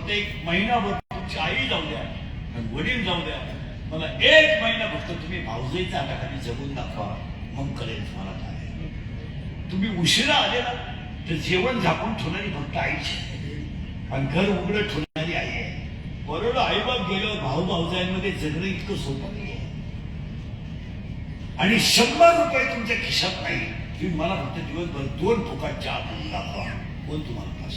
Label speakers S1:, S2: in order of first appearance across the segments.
S1: फक्त एक महिनाभर तुमची आई जाऊ द्या वडील जाऊ द्या, मला एक महिना फक्त तुम्ही भाऊजाईच्या हाताखाली जगून दाखवा, मग कळेल तुम्हाला काय. तुम्ही उशिरा आले ना तर जेवण झाकून ठेवणारी फक्त आईची आणि घर उघडं ठेवणारी आई आहे. बरोबर आईबाप गेल्यावर भाऊ भाऊजाईंमध्ये जगणं इतकं सोपं नाही आहे. आणि 100 रुपये तुमच्या खिशात नाही की मला फक्त दिवसभर 2 फुकट चहा पिऊन दाखवा, कोण तुम्हाला पास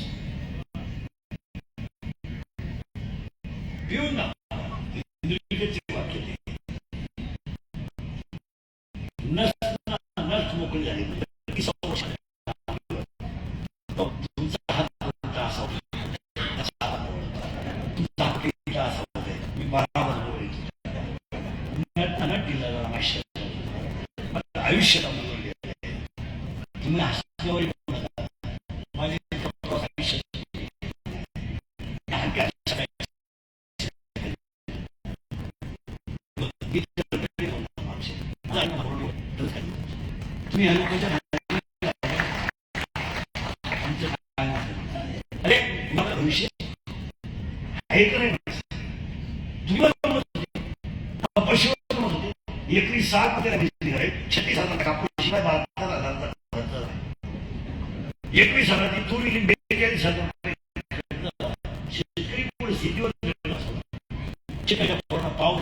S1: पिऊन ना वाक्य ते नस मोकळी झाली तुमचा हात मोठा असावा, तुमचा हात असावा, मी बराबर आयुष्याला तुम्ही हसल्यावर माझे आयुष्य तुम्ही अरे मला भविष्य आहे का नाही पैसे एकरी 7 36 हजार कापूस शिवाय 72,000 21 हजाराची तूर 42 हजार शेतकरी पुढे शेतीवर पाव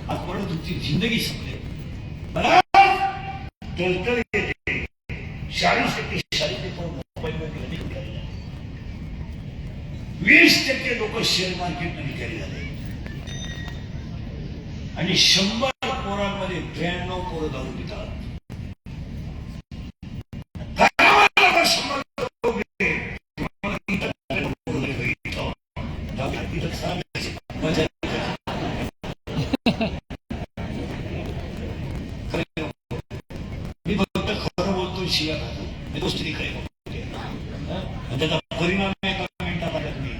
S1: आपल्याला तुमची जिंदगी संपली तळतळ येते. 40% मोबाईल मध्ये 20% लोक शेअर मार्केट मध्ये विकारी झाले आणि 100 पोरांमध्ये 92 पोरं दारू पितात. मी फक्त खरं बोलतो, शिव्या खातो, मी गोष्टी खरे बोलतो. त्याचा परिणाम एका मिनिटात आला. तुम्ही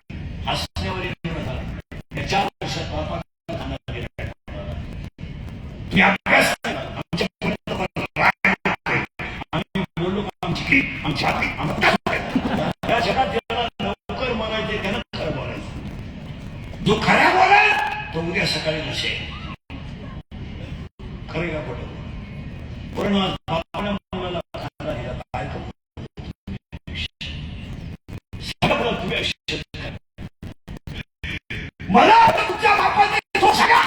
S1: हसण्यावर या 4 वर्षात तुम्ही अभ्यास आम्ही बोललो आमची या जगात ज्याला लवकर म्हणायचे त्यानं खरं बोलायचं. जो खरा बोलाय तो उद्या सकाळी नसेल. खरे का खोटं पण आपल्या मुलाला काय करू मला तुमच्या बापाने तो सगळा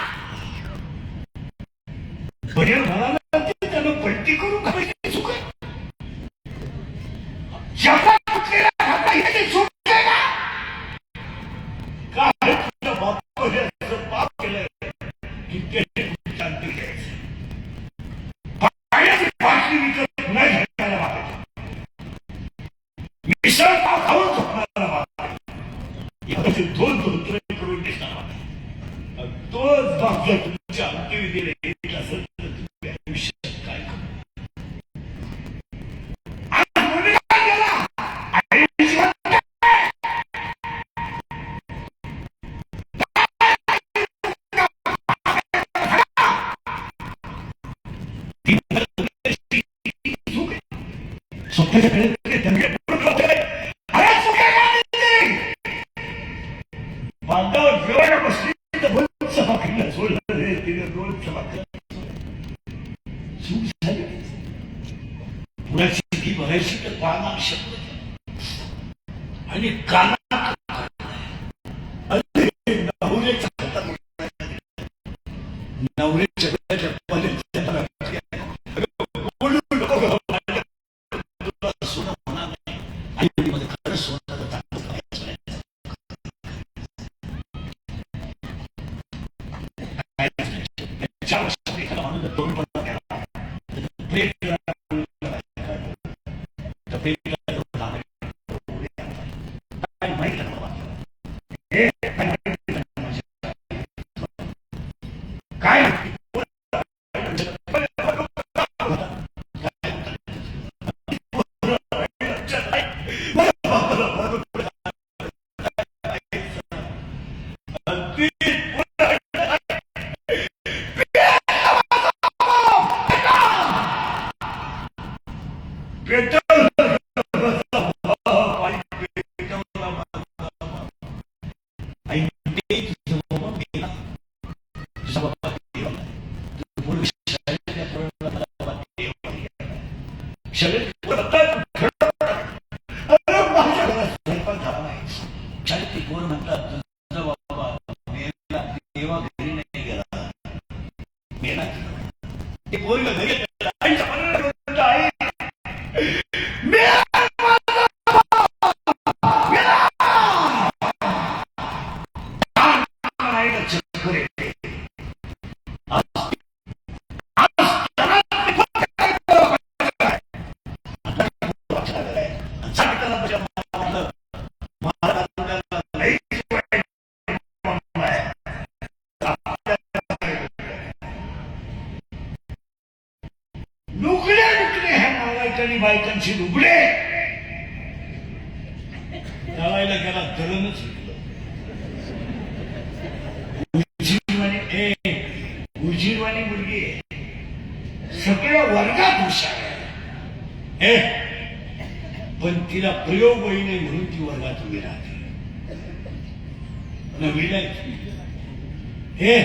S1: बरेल म्हणाला त्यानं पलटी करून घालायची चूक आहे. जगा कुठलेला घालायची चूक आहे का? काय तुझ्या बापाने असं पाप केलंय की त्याने शांती घ्यायचं. बाटली विकत न घ्यायला वाटायचं, मिसळ पाव खाऊन झोपणारा वाटायचं, 2 धोत्रे करून दिसणार वाटायचं. तोच बाप जर तुमच्या अंत्यविधीला येत असेल तर तुम्ही आयुष्यात काय करू. आज मुलगा गेला बांधावर जेवायला बसली तर 2 सभा सोडलं रे तिने 2 सभा चूक झाली. पुण्याची ती बघायची तर काना शब्द आणि काना नवऱ्याच्या अगदी पेटवलं. आई ते तुझं बाबा गेला. तुझा बाबा गेला. तू पूर्वी शाळेच्या प्रयोगाला बाबा गेला. शाळेत अरे माझ्या घरात स्वयंपाक झाला नाही. शाळेत पोर म्हणतात तुझा बाबा मेला तेव्हा घरी नाही गेला. मेला ते पोरग घरी गेला. आईच्या मनाला बोलतो, आई लुगडे लुगडे ह्या नावाईकांनी बायकांची लुगडे नावायला गेला धरणच उजीरवाणी मुलगी सगळ्या वर्गात हुशार आहे. पण तिला प्रयोग होई नाही म्हणून ती वर्गात उभी राहते. हे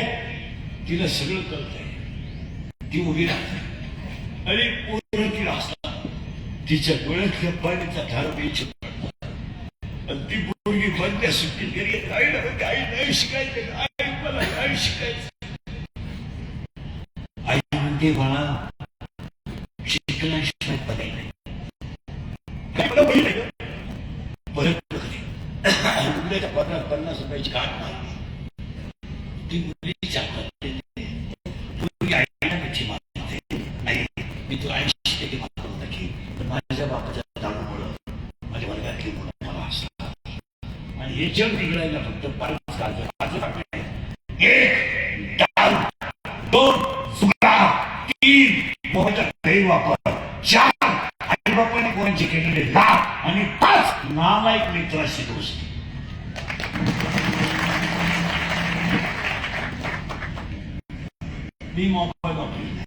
S1: तिला सगळं कळतंय. ती उभी राहते आणि पूर्ण तिला असतात. तिच्या डोळ्यातल्या पाण्याचा धार द्यायची आणि ती पोरगी बंद सुट्टीत घरी आईला म्हणते, आई नाही शिकायचं, आई मला नाही शिकायचं. आई म्हणते बाळा शिकण्याशिवाय पर्याय नाही. परत उघड्याच्या पत्रात 50 रुपयाची काट मारली. ती मुलीच्या हातात देते. मुलगी आईला मिठी मारते, आई मी तुला 80% मारून टाकीन. पण माझ्या बापाच्या दारूमुळं माझ्या वर्गातली मुलं मला असतात आणि हे जग बिघडायला फक्त 5 कागद. 1 दारू, 2 सुगंध, 3 मोहचा गैरवापर, 4 आई बापाने कोणाचे केलेले लाभ आणि 5 नालायक मित्राशी दोस्ती. मी मोबाईल वापरला